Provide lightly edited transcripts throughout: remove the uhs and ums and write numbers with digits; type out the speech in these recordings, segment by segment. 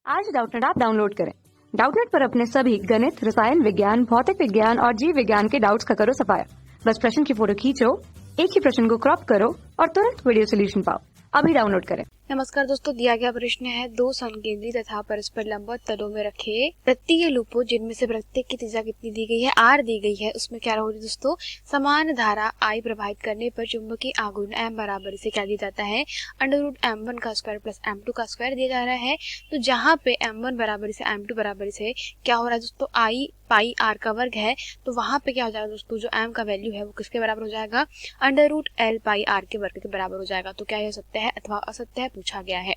आज Doubtnut app download करें। Doubtnut पर अपने सभी गणित, रसायन विज्ञान, भौतिक विज्ञान और जीव विज्ञान के डाउट्स का करो सफाया। बस प्रश्न की फोटो खींचो, एक ही प्रश्न को क्रॉप करो और तुरंत वीडियो सोल्यूशन पाओ। अभी डाउनलोड करें। नमस्कार दोस्तों, दिया गया प्रश्न है दो संकेंद्री तथा परस्पर लंबवत तलों में रखे वृत्तीय लूपों जिनमें से प्रत्येक की त्रिज्या कितनी दी गई है, आर दी गई है। उसमें क्या होगी दोस्तों, समान धारा आई प्रवाहित करने पर चुंबकीय आघूर्ण एम बराबर से क्या दिया जाता है, √m1 का स्क्वायर प्लस m2 का स्क्वायर दिया जा रहा है। तो जहाँ पे m1 बराबर से m2 बराबर से क्या हो रहा है दोस्तों, आई पाई आर का वर्ग है, तो वहां पे क्या हो जाएगा दोस्तों, जो m का वैल्यू है वो किसके बराबर हो जाएगा, √l पाई आर के वर्ग के बराबर हो जाएगा। तो क्या यह सत्य है अथवा असत्य है पूछा गया है।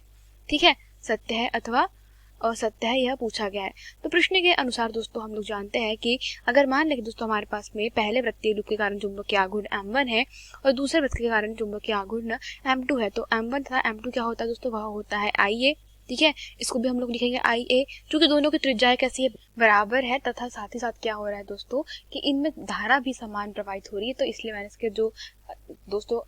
ठीक है, सत्य है अथवा असत्य है यह पूछा गया है। तो प्रश्न के अनुसार दोस्तों हम लोग जानते हैं कि अगर मान लें दोस्तों हमारे पास में पहले वृत्तीय लूप के कारण चुंबकीय आघूर्ण m1 है और दूसरे वृत्त के कारण चुंबकीय आघूर्ण m2 है, तो m1 तथा m2 क्या होता है दोस्तों, वह होता है IA। ठीक है, इसको भी हम लोग लिखेंगे IA, क्योंकि दोनों की त्रिज्याएं कैसी है, बराबर है, तथा साथ ही साथ क्या हो रहा है दोस्तों कि इनमें धारा भी समान प्रवाहित हो रही है। तो इसलिए मैंने इसके जो दोस्तों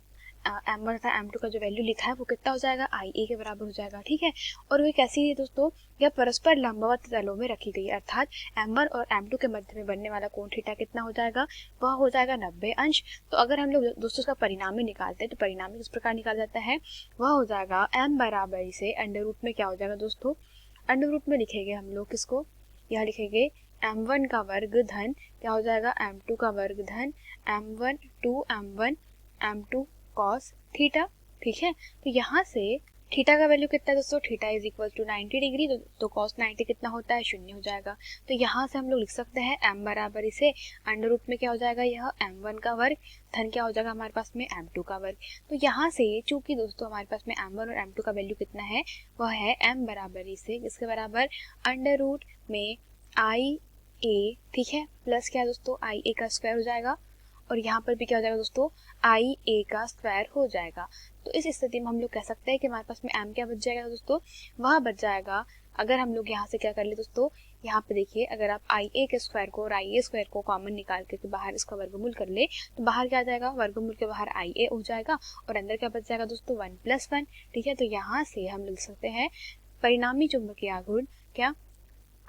m1 तथा m2 का जो वैल्यू लिखा है वो कितना हो जाएगा, IA के बराबर हो जाएगा। ठीक है, और वह कैसी है दोस्तों, यह परस्पर लंबवत तलों में रखी गई है, अर्थात m1 और m2 के मध्य में बनने वाला कोण थीटा कितना हो जाएगा, वह हो जाएगा 90 अंश। तो अगर हम लोग दोस्तों इसका परिणामी निकालते हैं तो परिणामी किस प्रकार निकाला जाता है, वह हो जाएगा m बराबर से अंडर रूट में क्या हो जाएगा दोस्तों, अंडर रूट में लिखेंगे हम लोग किसको, यह लिखेंगे m1 का वर्ग धन क्या हो जाएगा, m2 का वर्ग धन m1 2m1 m2 cos theta. ठीक है, तो यहाँ से थीटा का वैल्यू कितना है दोस्तों, theta is equal to 90 degree, तो कॉस 90 कितना होता है, 0 हो जाएगा। तो यहाँ से हम लोग लिख सकते हैं m बराबर इसे अंडर रूट में क्या हो जाएगा, यह m1 का वर्ग धन क्या हो जाएगा हमारे पास में m2 का वर्ग। तो यहाँ से चूंकि दोस्तों हमारे पास में m1 और m2 का वैल्यू कितना है, वह है m बराबर इसे इसके बराबर अंडर रूट में IA, ठीक है, प्लस क्या दोस्तों IA का स्क्वायर हो जाएगा, और यहाँ पर भी क्या हो जाएगा दोस्तों, IA का स्क्वायर हो जाएगा। तो इस स्थिति में हम लोग कह सकते हैं कि हमारे पास में m क्या बच जाएगा दोस्तों, वह बच जाएगा। अगर हम लोग यहाँ से क्या कर ले दोस्तों, यहाँ पे देखिए, अगर आप IA के स्क्वायर को और IA स्क्वायर को कॉमन निकाल के बाहर इसका वर्गमूल कर ले तो बाहर क्या आ जाएगा, वर्गमूल के बाहर IA हो जाएगा और अंदर क्या बच जाएगा दोस्तों, 1 + 1। ठीक है, तो यहाँ से हम लिख सकते हैं परिणामी चुंबकीय आघूर्ण क्या,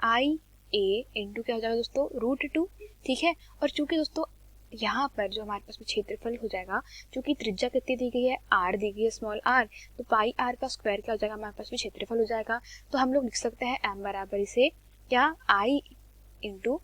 IA इंटू क्या हो जाएगा दोस्तों, √2। ठीक है, और चूंकि दोस्तों यहाँ पर जो हमारे पास में क्षेत्रफल हो जाएगा, क्योंकि त्रिज्या कितनी दी गई है, r दी गई है, स्मॉल r, तो पाई r का स्क्वायर क्या हो जाएगा, हमारे पास में क्षेत्रफल हो जाएगा। तो हम लोग लिख सकते हैं m बराबर इसे क्या, I इंटू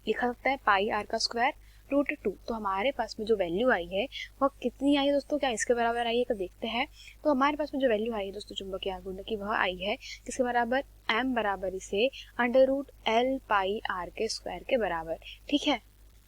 लिखा सकता है पाई r का स्क्वायर √2। तो हमारे पास में जो वैल्यू आई है वह कितनी आई है दोस्तों, क्या इसके बराबर आई है, तो देखते हैं। तो हमारे पास में जो वैल्यू आई है दोस्तों चुंबकीय आघूर्ण की, वह आई है किसके बराबर, m बराबर इसे √l पाई r के स्क्वायर के बराबर। ठीक है,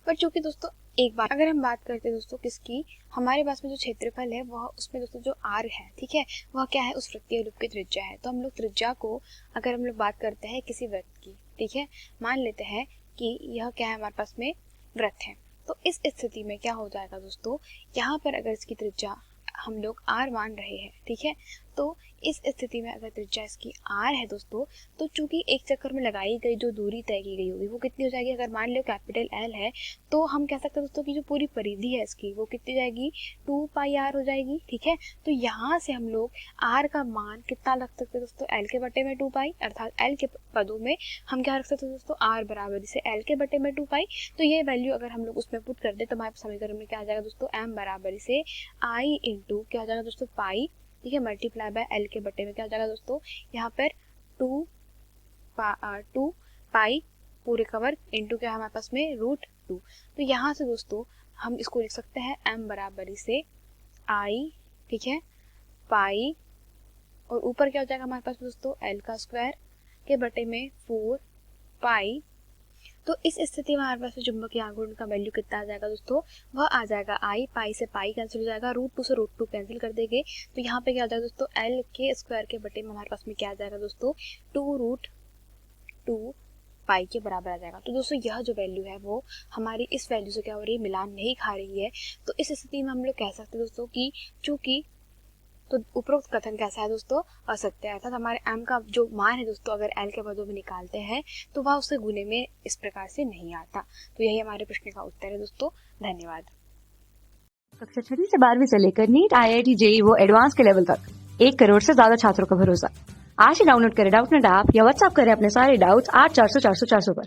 पर चूंकि दोस्तों एक बार अगर हम बात करते हैं दोस्तों किसकी, हमारे पास में जो क्षेत्रफल है वह उसमें दोस्तों जो r है, ठीक है, वह क्या है, उस वृत्तीय लूप की त्रिज्या है। तो हम लोग त्रिज्या को अगर हम लोग बात करते हैं किसी वृत्त की, ठीक है, मान लेते हैं कि यह क्या है, हमारे पास में वृत्त है, तो इस स्थिति में क्या हो जाएगा दोस्तों, यहाँ पर अगर इसकी त्रिज्या हम लोग r मान रहे हैं, ठीक है, तो इस स्थिति में अगर त्रिज्या इसकी r है दोस्तों, तो चूंकि एक चक्कर में लगाई गई जो दूरी तय की गई होगी वो कितनी हो जाएगी, अगर मान लो कैपिटल L है तो हम कह सकते हैं दोस्तों कि जो पूरी परिधि है इसकी वो कितनी जाएगी, 2πr हो जाएगी। ठीक है, तो यहाँ से हम लोग r का मान कितना रख सकते हैं दोस्तों, L के बटे में 2π, अर्थात L के पदों में हम क्या रख सकते हैं दोस्तों, r बराबर इसे L के बटे में 2π। तो ये वैल्यू अगर हम लोग उसमें पुट कर दे तो हमारे समीकरण में क्या आ जाएगा दोस्तों, m बराबर इसे I इंटू क्या हो जाएगा दोस्तों, पाई, ठीक है, मल्टीप्लाई बाय L के बटे में क्या हो जाएगा दोस्तों, यहाँ पर 2 पाई पूरे का वर्ग इंटू क्या हमारे पास में √2। तो यहाँ से दोस्तों हम इसको लिख सकते हैं m बराबर इसे I, ठीक है, पाई, और ऊपर क्या हो जाएगा हमारे पास दोस्तों, L का स्क्वायर के बटे में 4 पाई। तो इस स्थिति में हमारे पास चुंबकीय आघूर्ण का वैल्यू कितना आ जाएगा दोस्तों, वह आ जाएगा I, पाई से पाई कैंसिल हो जाएगा, √2 से √2 कैंसिल कर देंगे, तो यहाँ पे क्या आ जाएगा दोस्तों, L के स्क्वायर के बटे में हमारे पास में क्या आ जाएगा दोस्तों, 2√2 पाई के बराबर आ जाएगा। तो दोस्तों यह जो वैल्यू है वो हमारी इस वैल्यू से क्या हो रही है, मिलान नहीं खा रही है। तो इस स्थिति में हम लोग कह सकते हैं दोस्तों कि चूंकि, तो उपरोक्त कथन कैसा है दोस्तों, असत्य है, अर्थात हमारे m का जो मान है दोस्तों अगर L के पदों में निकालते हैं तो वह उससे गुने में इस प्रकार से नहीं आता। तो यही हमारे प्रश्न का उत्तर है दोस्तों, धन्यवाद। कक्षा 6 से 12वीं से लेकर नीट, IIT, JEE वो एडवांस के लेवल तक 1 करोड़ से ज्यादा छात्रों का भरोसा। आज ही डाउनलोड करें डाउटनेट ऐप या व्हाट्सएप करें अपने सारे डाउट्स 8400 400 400 पर।